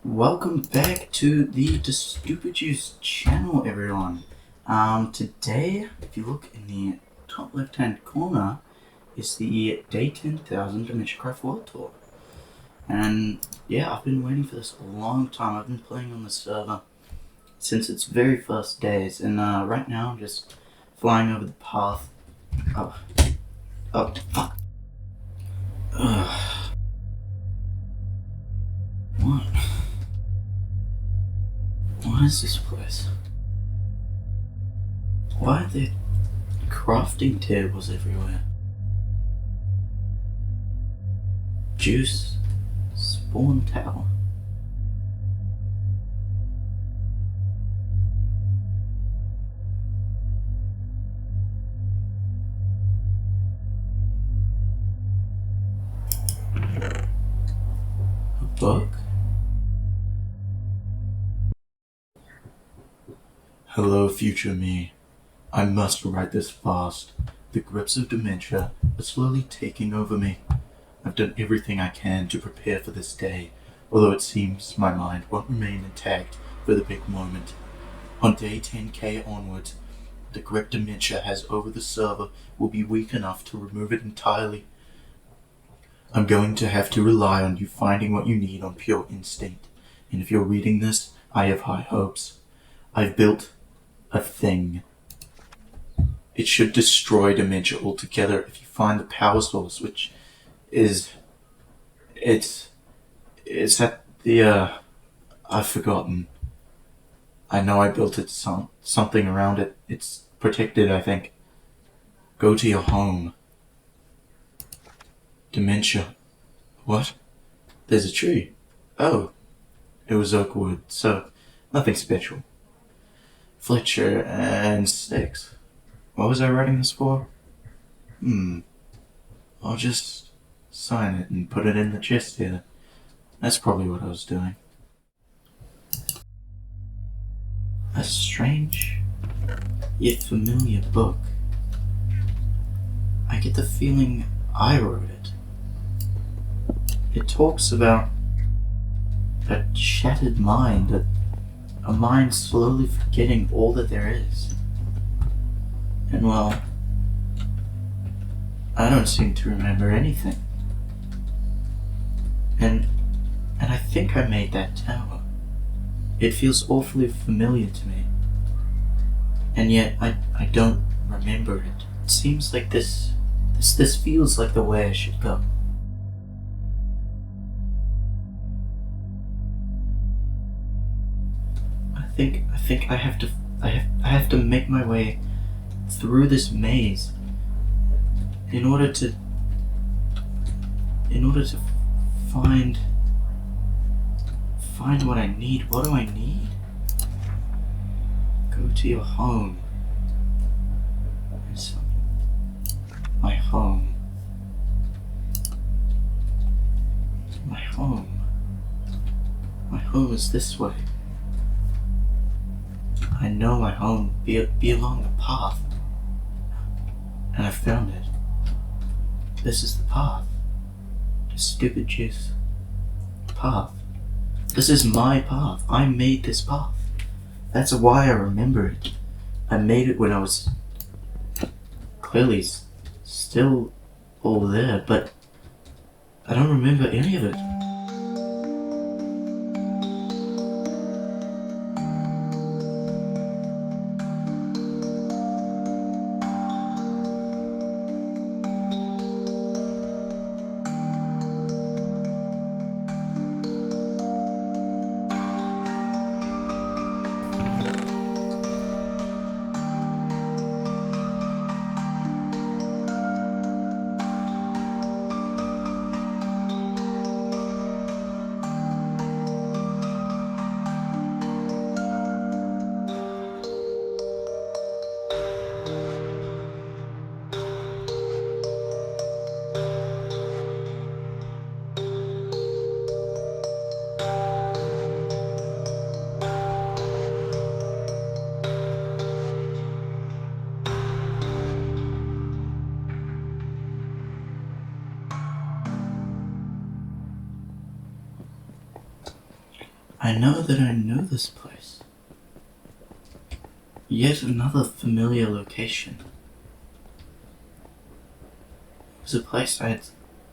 Welcome back to the DaStupidJuice channel, everyone. Today, if you look in the top left-hand corner, is the Day 10,000 DementiaCraft World Tour. And yeah, I've been waiting for this a long time. I've been playing on the server since its very first days, and right now I'm just flying over the path. Oh, fuck. What? What is this place? Why are there crafting tables everywhere? Juice. Spawn tower. A book? Hello, future me. I must write this fast. The grips of dementia are slowly taking over me. I've done everything I can to prepare for this day, although it seems my mind won't remain intact for the big moment. On day 10K onwards, the grip dementia has over the server will be weak enough to remove it entirely. I'm going to have to rely on you finding what you need on pure instinct, and if you're reading this, I have high hopes. I've built a thing. It should destroy dementia altogether if you find the power source, which is... It's at the, I've forgotten. I know I built it something around it. It's protected, I think. Go to your home. Dementia. What? There's a tree. Oh. It was oak wood, so nothing special. Fletcher and sticks. What was I writing this for? I'll just sign it and put it in the chest here. That's probably what I was doing. A strange, yet familiar book. I get the feeling I wrote it. It talks about a shattered mind, a mind slowly forgetting all that there is. And well, I don't seem to remember anything. And I think I made that tower. It feels awfully familiar to me. And yet I don't remember it. It seems like this feels like the way I should go. I think I have to make my way through this maze in order to find what I need. What do I need? Go to your home. My home. My home. My home is this way. I know my home be along the path. And I found it. This is the path. DaStupidJuice path. This is my path. I made this path. That's why I remember it. I made it when I was clearly still all there, but I don't remember any of it. I know that I know this place. Yet another familiar location. It was a place I had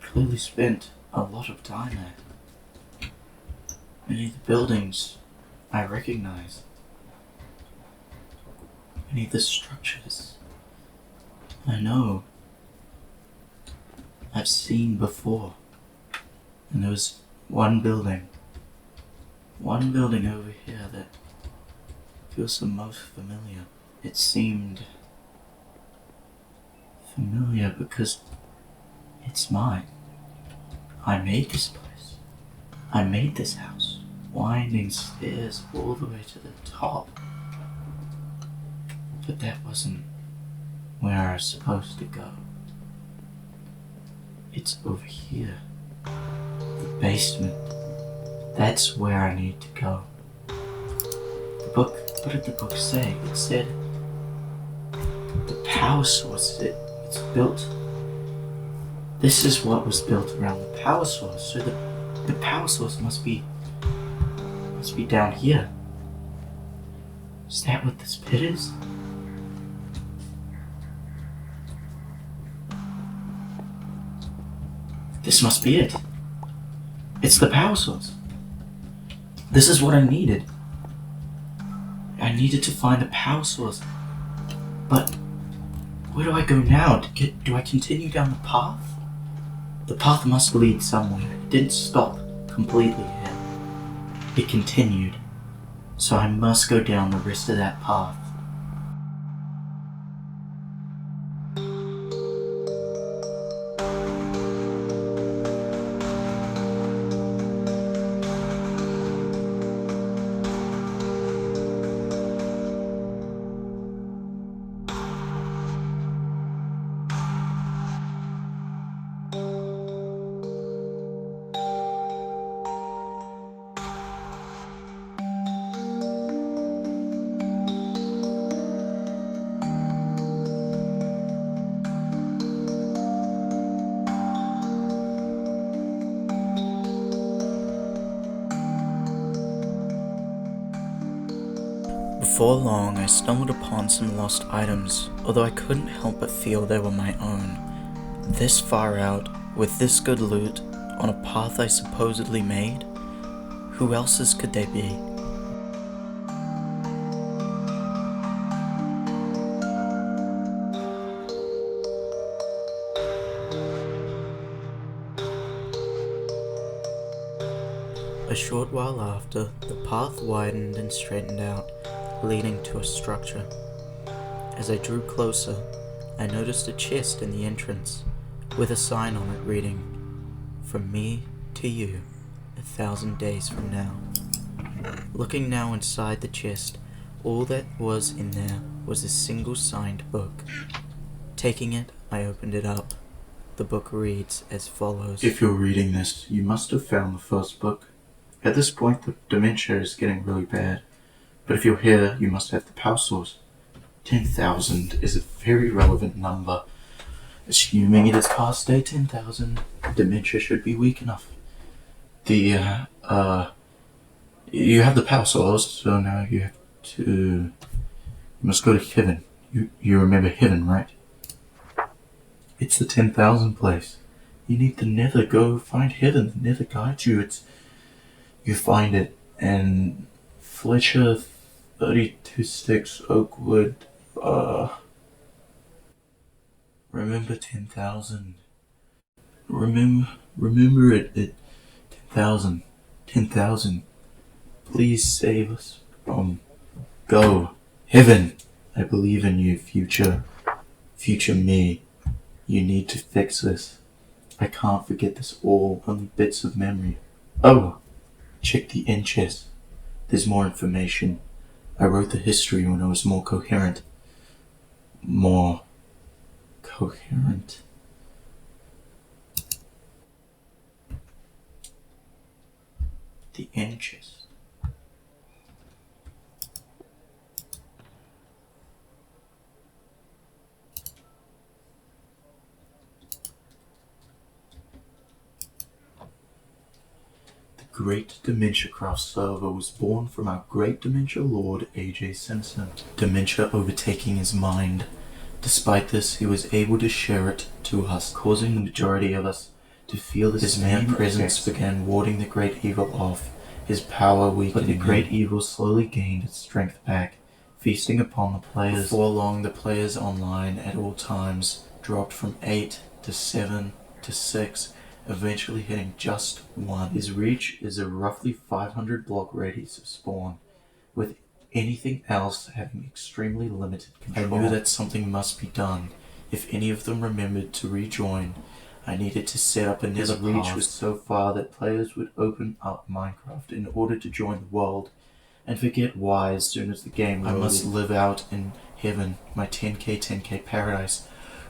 clearly spent a lot of time at. Many of the buildings I recognize. Many of the structures I know I've seen before. And there was one building over here that feels the most familiar. It seemed familiar because it's mine. I made this place. I made this house. Winding stairs all the way to the top. But that wasn't where I was supposed to go. It's over here. The basement. That's where I need to go. The book, what did the book say? It said the power source, it's built. This is what was built around the power source. So the power source must be down here. Is that what this pit is? This must be it. It's the power source. This is what I needed. I needed to find the power source. But where do I go now? Do I continue down the path? The path must lead somewhere. It didn't stop completely here. It continued. So I must go down the rest of that path. Before long, I stumbled upon some lost items, although I couldn't help but feel they were my own. This far out, with this good loot, on a path I supposedly made, who else's could they be? A short while after, the path widened and straightened out, leading to a structure. As I drew closer, I noticed a chest in the entrance, with a sign on it reading, "From me to you, 1,000 days from now." Looking now inside the chest, all that was in there was a single signed book. Taking it, I opened it up. The book reads as follows. If you're reading this, you must have found the first book. At this point, the dementia is getting really bad. But if you're here, you must have the power source. 10,000 is a very relevant number. Assuming it is past day 10,000, dementia should be weak enough. You have the power source, so now you must go to heaven. You remember heaven, right? It's the 10,000 place. You need the nether. Go find heaven. The nether guides you. You find it, and Fletcher 32 sticks, Oakwood, remember 10,000. Remember it, 10,000. 10,000. Please save us from go. Heaven, I believe in you, future me. You need to fix this. I can't forget this all, only bits of memory. Oh, check the end chest. There's more information. I wrote the history when I was more coherent. The end chest. The great DementiaCraft server was born from our great dementia lord AJ Simpson. Dementia overtaking his mind. Despite this, he was able to share it to us, causing the majority of us to feel that his mere presence began warding the great evil off, his power weakening. But the great evil slowly gained its strength back, feasting upon the players. Before long, the players online at all times dropped from 8 to 7 to 6, eventually hitting just 1. His reach is a roughly 500 block radius of spawn, with anything else having extremely limited control. I knew that something must be done. If any of them remembered to rejoin, I needed to set up another path. His reach was so far that players would open up Minecraft in order to join the world, and forget why as soon as the game loaded. I must live out in heaven, my 10k paradise,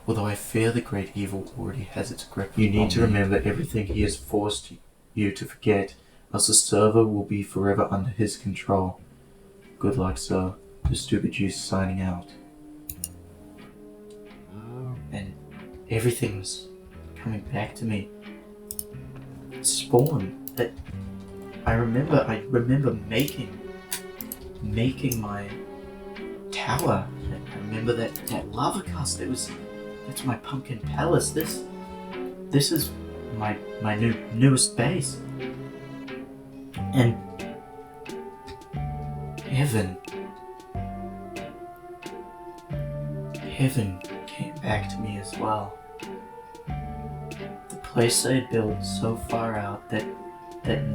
although I fear the great evil already has its grip. You need to remember everything he has forced you to forget, else the server will be forever under his control. Good luck, sir. DaStupidJuice signing out. And everything was coming back to me. Spawn. That I remember making my tower. I remember that lava cast. That's my pumpkin palace. This is my newest base. And Heaven came back to me as well. The place I had built so far out that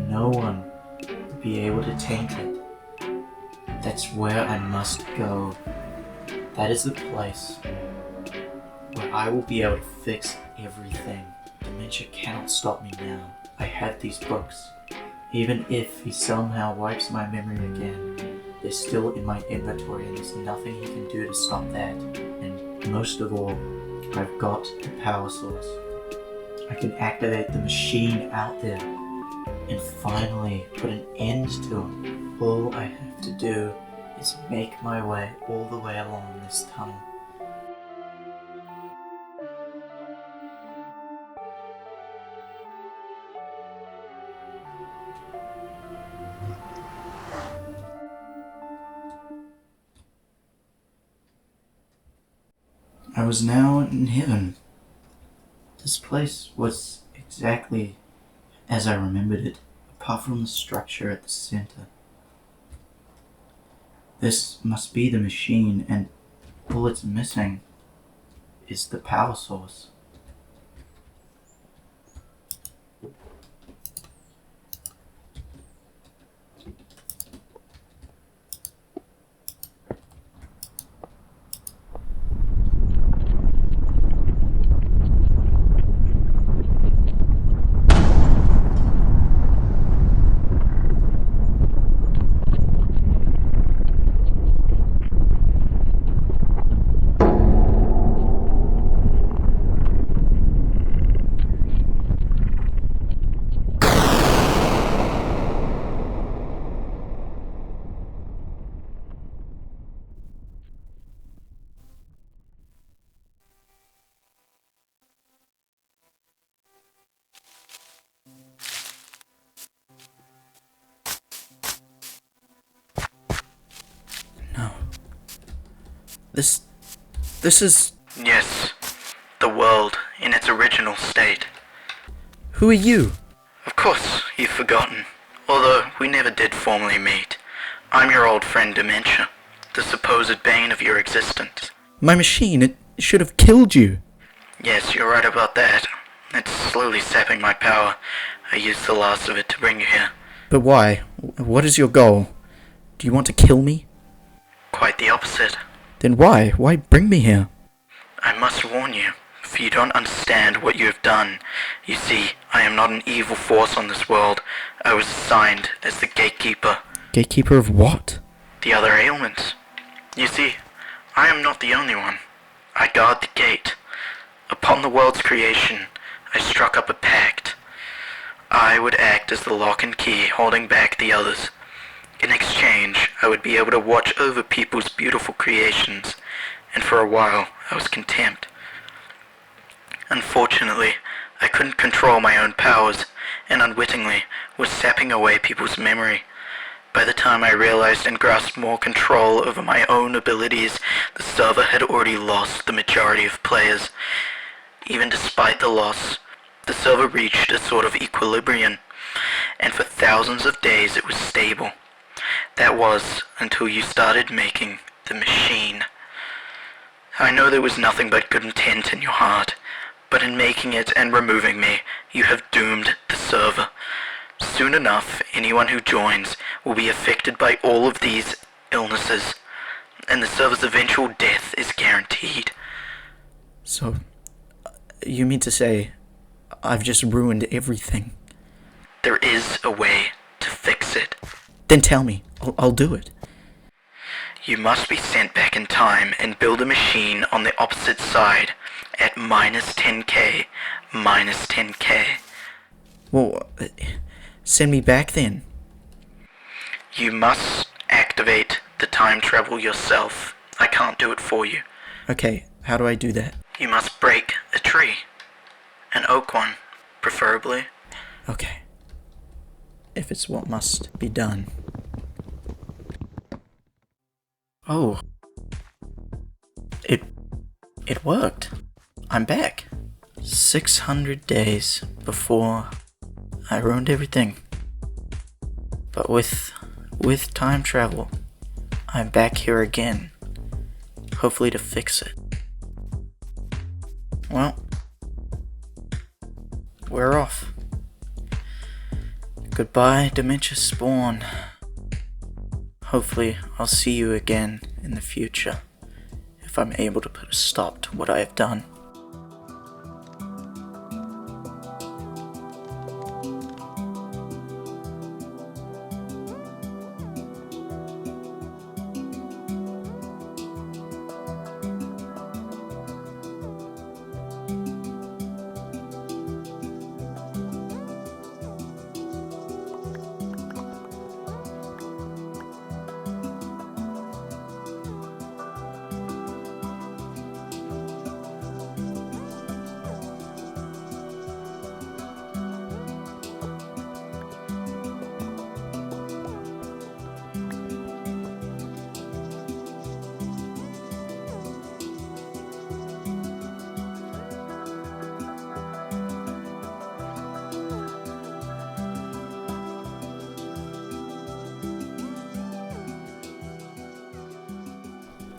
no one would be able to taint it. That's where I must go. That is the place where I will be able to fix everything. Dementia cannot stop me now. I have these books. Even if he somehow wipes my memory again, they're still in my inventory and there's nothing he can do to stop that. And most of all, I've got the power source. I can activate the machine out there and finally put an end to it. All I have to do is make my way all the way along this tunnel. I was now in heaven. This place was exactly as I remembered it, apart from the structure at the center. This must be the machine, and all it's missing is the power source. No. This is... Yes, the world in its original state. Who are you? Of course, you've forgotten, although we never did formally meet. I'm your old friend Dementia, the supposed bane of your existence. My machine, it should have killed you. Yes, you're right about that. It's slowly sapping my power. I used the last of it to bring you here. But why? What is your goal? Do you want to kill me? Quite the opposite. Then why? Why bring me here? I must warn you, for you don't understand what you have done. You see, I am not an evil force on this world. I was assigned as the gatekeeper. Gatekeeper of what? The other ailments. You see, I am not the only one. I guard the gate. Upon the world's creation, I struck up a pact. I would act as the lock and key holding back the others. In exchange, I would be able to watch over people's beautiful creations, and for a while I was content. Unfortunately, I couldn't control my own powers, and unwittingly was sapping away people's memory. By the time I realized and grasped more control over my own abilities, the server had already lost the majority of players. Even despite the loss, the server reached a sort of equilibrium, and for thousands of days it was stable. That was until you started making the machine. I know there was nothing but good intent in your heart, but in making it and removing me, you have doomed the server. Soon enough, anyone who joins will be affected by all of these illnesses, and the server's eventual death is guaranteed. So, you mean to say, I've just ruined everything? There is a way to fix it. Then tell me, I'll do it. You must be sent back in time and build a machine on the opposite side at -10k, -10k. Well, send me back then. You must activate the time travel yourself. I can't do it for you. Okay, how do I do that? You must break a tree. An oak one, preferably. Okay. If it's what must be done. Oh. It worked. I'm back. 600 days before I ruined everything. But with time travel, I'm back here again. Hopefully to fix it. Well, we're off. Goodbye, Dementia Spawn. Hopefully, I'll see you again in the future, if I'm able to put a stop to what I have done.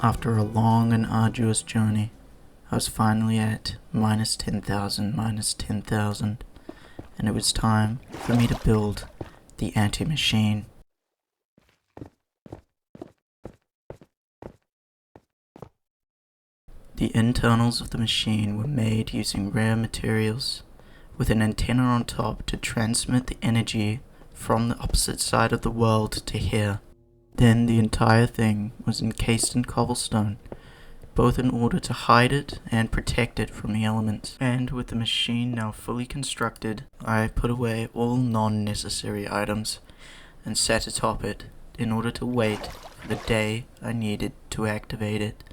After a long and arduous journey, I was finally at -10,000, -10,000, and it was time for me to build the anti-machine. The internals of the machine were made using rare materials, with an antenna on top to transmit the energy from the opposite side of the world to here. Then the entire thing was encased in cobblestone, both in order to hide it and protect it from the elements. And with the machine now fully constructed, I put away all non-necessary items and sat atop it in order to wait for the day I needed to activate it.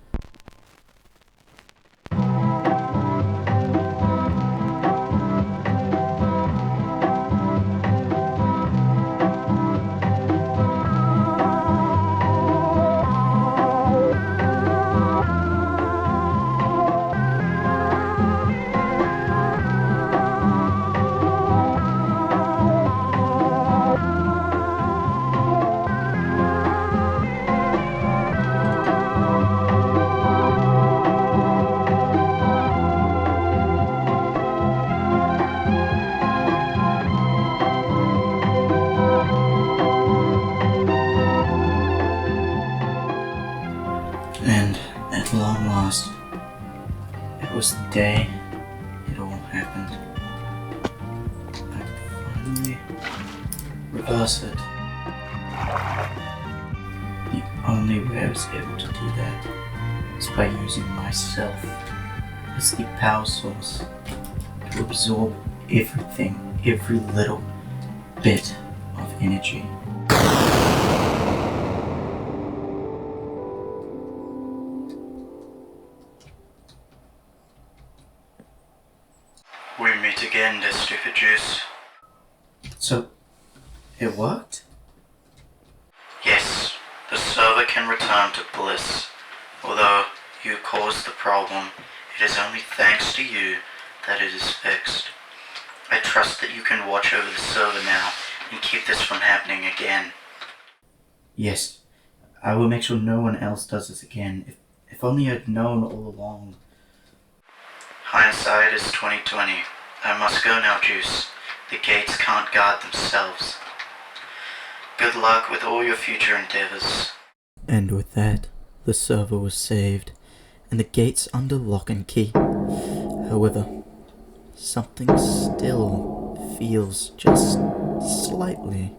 And at long last, it was the day it all happened. I could finally reverse it. The only way I was able to do that was by using myself as the power source to absorb everything, every little bit of energy. We meet meet again, DaStupidJuice. So, it worked? Yes, the server can return to bliss. Although you caused the problem, it is only thanks to you that it is fixed. I trust that you can watch over the server now and keep this from happening again. Yes, I will make sure no one else does this again. If only I'd known all along. Hindsight is 20/20. I must go now, Juice. The gates can't guard themselves. Good luck with all your future endeavors. And with that, the server was saved, and the gates under lock and key. However, something still feels just slightly